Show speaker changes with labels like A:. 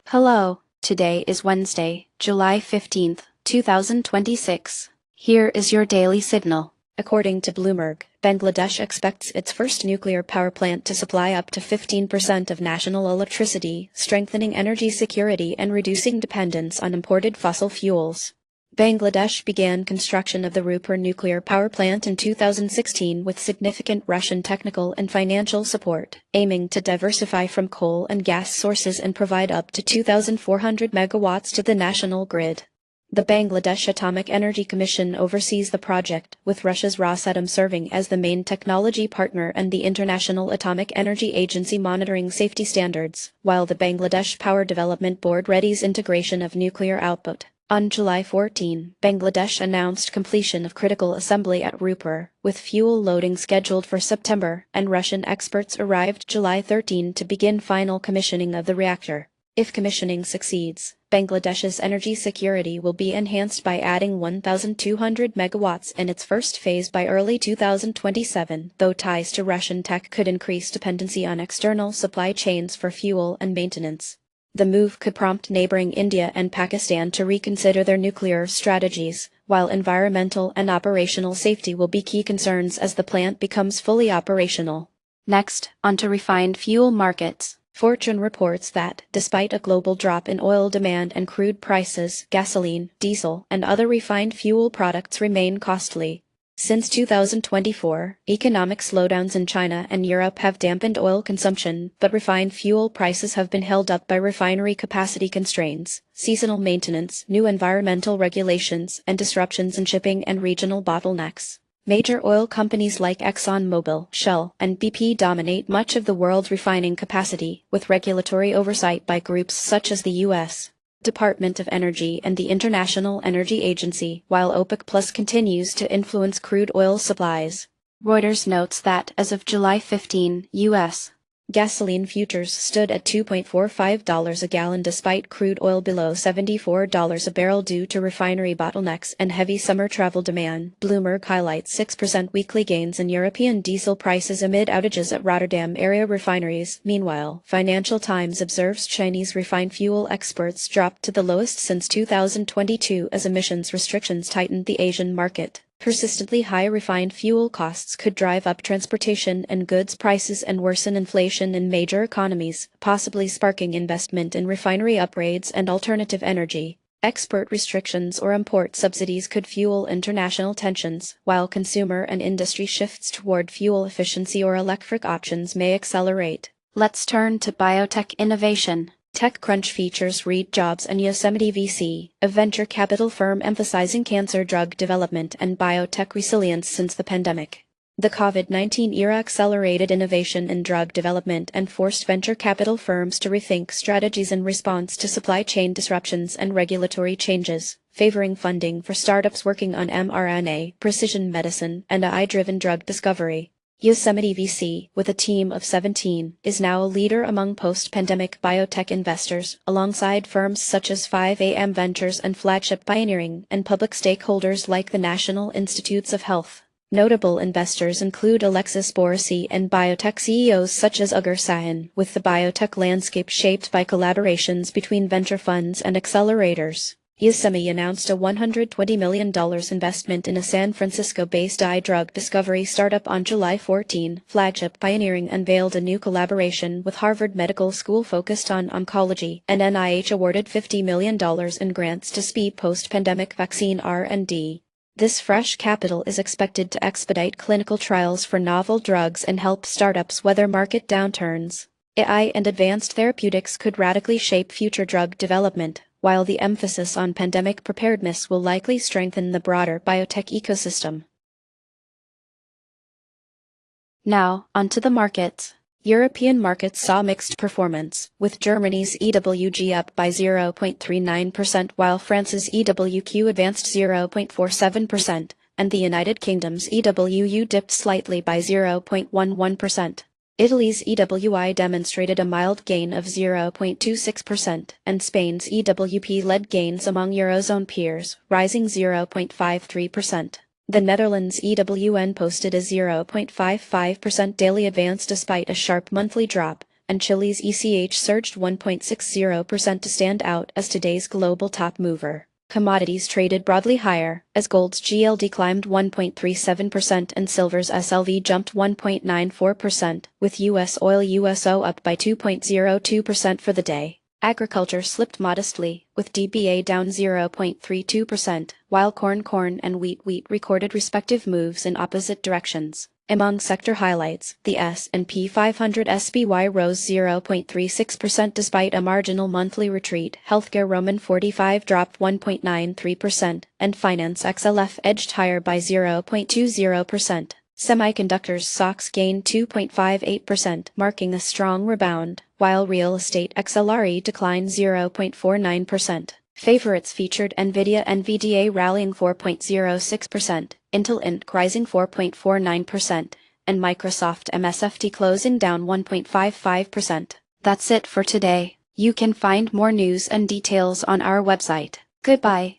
A: Hello, today is Wednesday, July 15th, 2026. Here is your daily signal. According to Bloomberg, Bangladesh expects its first nuclear power plant to supply up to 15% of national electricity, strengthening energy security and reducing dependence on imported fossil fuels. Bangladesh began construction of the Rupur nuclear power plant in 2016 with significant Russian technical and financial support, aiming to diversify from coal and gas sources and provide up to 2,400 megawatts to the national grid. The Bangladesh Atomic Energy Commission oversees the project, with Russia's Rosatom serving as the main technology partner and the International Atomic Energy Agency monitoring safety standards, while the Bangladesh Power Development Board readies integration of nuclear output. On July 14, Bangladesh announced completion of critical assembly at Rupur, with fuel loading scheduled for September, and Russian experts arrived July 13 to begin final commissioning of the reactor. If commissioning succeeds, Bangladesh's energy security will be enhanced by adding 1,200 megawatts in its first phase by early 2027, though ties to Russian tech could increase dependency on external supply chains for fuel and maintenance. The move could prompt neighboring India and Pakistan to reconsider their nuclear strategies, while environmental and operational safety will be key concerns as the plant becomes fully operational. Next, onto refined fuel markets. Fortune reports that, despite a global drop in oil demand and crude prices, gasoline, diesel, and other refined fuel products remain costly. Since 2024, economic slowdowns in China and Europe have dampened oil consumption, but refined fuel prices have been held up by refinery capacity constraints, seasonal maintenance, new environmental regulations, and disruptions in shipping and regional bottlenecks. Major oil companies like ExxonMobil, Shell, and BP dominate much of the world's refining capacity, with regulatory oversight by groups such as the U.S. Department of Energy and the International Energy Agency, while OPEC Plus continues to influence crude oil supplies. Reuters notes that, as of July 15, U.S. gasoline futures stood at $2.45 a gallon despite crude oil below $74 a barrel due to refinery bottlenecks and heavy summer travel demand. Bloomberg highlights 6% weekly gains in European diesel prices amid outages at Rotterdam area refineries. Meanwhile, Financial Times observes Chinese refined fuel exports dropped to the lowest since 2022 as emissions restrictions tightened the Asian market. Persistently high refined fuel costs could drive up transportation and goods prices and worsen inflation in major economies, possibly sparking investment in refinery upgrades and alternative energy. Export restrictions or import subsidies could fuel international tensions, while consumer and industry shifts toward fuel efficiency or electric options may accelerate. Let's turn to biotech innovation. TechCrunch features Reed Jobs and Yosemite VC, a venture capital firm emphasizing cancer drug development and biotech resilience since the pandemic. The COVID-19 era accelerated innovation in drug development and forced venture capital firms to rethink strategies in response to supply chain disruptions and regulatory changes, favoring funding for startups working on mRNA, precision medicine, and AI-driven drug discovery. Yosemite VC, with a team of 17, is now a leader among post-pandemic biotech investors, alongside firms such as 5AM Ventures and Flagship Pioneering, and public stakeholders like the National Institutes of Health. Notable investors include Alexis Borisy and biotech CEOs such as Ugur Sahin, with the biotech landscape shaped by collaborations between venture funds and accelerators. Yosemite announced a $120 million investment in a San Francisco-based eye drug discovery startup on July 14. Flagship Pioneering unveiled a new collaboration with Harvard Medical School focused on oncology, and NIH awarded $50 million in grants to speed post-pandemic vaccine R&D. This fresh capital is expected to expedite clinical trials for novel drugs and help startups weather market downturns. AI and advanced therapeutics could radically shape future drug development, while the emphasis on pandemic preparedness will likely strengthen the broader biotech ecosystem. Now, onto the markets. European markets saw mixed performance, with Germany's EWG up by 0.39% while France's EWQ advanced 0.47%, and the United Kingdom's EWU dipped slightly by 0.11%. Italy's EWI demonstrated a mild gain of 0.26%, and Spain's EWP led gains among Eurozone peers, rising 0.53%. The Netherlands' EWN posted a 0.55% daily advance despite a sharp monthly drop, and Chili's ECH surged 1.60% to stand out as today's global top mover. Commodities traded broadly higher, as gold's GLD climbed 1.37% and silver's SLV jumped 1.94%, with U.S. oil USO up by 2.02% for the day. Agriculture slipped modestly, with DBA down 0.32%, while corn and wheat recorded respective moves in opposite directions. Among sector highlights, the S&P 500 SPY rose 0.36% despite a marginal monthly retreat. Healthcare Roman 45 dropped 1.93%, and Finance XLF edged higher by 0.20%. Semiconductors stocks gained 2.58%, marking a strong rebound, while real estate XLRE declined 0.49%. Favorites featured NVIDIA rallying 4.06%, Intel Inc. rising 4.49%, and Microsoft MSFT closing down 1.55%. That's it for today. You can find more news and details on our website. Goodbye.